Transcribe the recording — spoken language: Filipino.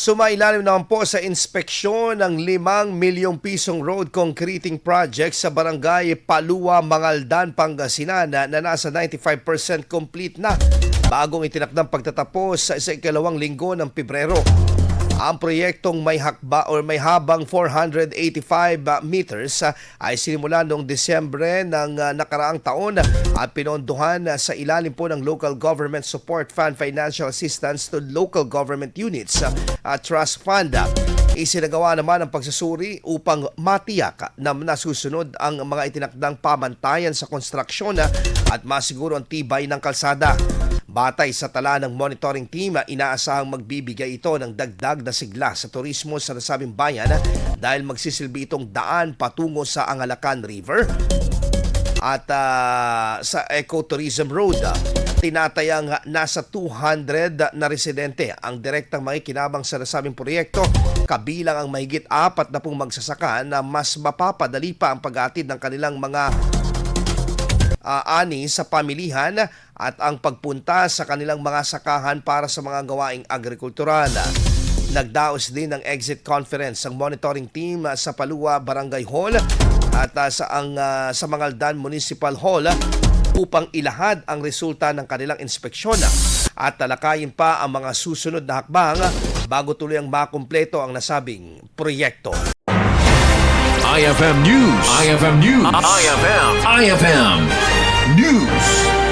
Sumailalim naman po sa inspeksyon ng 5 milyong pisong road concreting project sa barangay Palua, Mangaldan, Pangasinan na nasa 95% complete na bagong itinakdang pagtatapos sa ikalawang linggo ng Pebrero. Ang proyektong may habang 485 meters ay sinimula noong Disyembre ng nakaraang taon at pinondohan sa ilalim po ng Local Government Support Fund Financial Assistance to Local Government Units Trust Fund. Isinagawa naman ang pagsusuri upang matiyak na nasusunod ang mga itinakdang pamantayan sa konstruksyon at masiguro ang tibay ng kalsada. Batay sa tala ng monitoring team, inaasahang magbibigay ito ng dagdag na sigla sa turismo sa nasabing bayan dahil magsisilbi itong daan patungo sa Angalacan River at sa Ecotourism Road. Tinatayang nasa 200 na residente ang direktang makikinabang sa nasabing proyekto, kabilang ang mahigit 40 magsasaka na mas mapapadali pa ang pag-atid ng kanilang mga ani sa pamilihan at ang pagpunta sa kanilang mga sakahan para sa mga gawaing agrikultural. Nagdaos din ng exit conference ang monitoring team sa Palua Barangay Hall at sa Mangaldan Municipal Hall upang ilahad ang resulta ng kanilang inspeksyon at talakayin pa ang mga susunod na hakbang bago tuloy ang makumpleto ang nasabing proyekto. IFM News. IFM News. IFM News.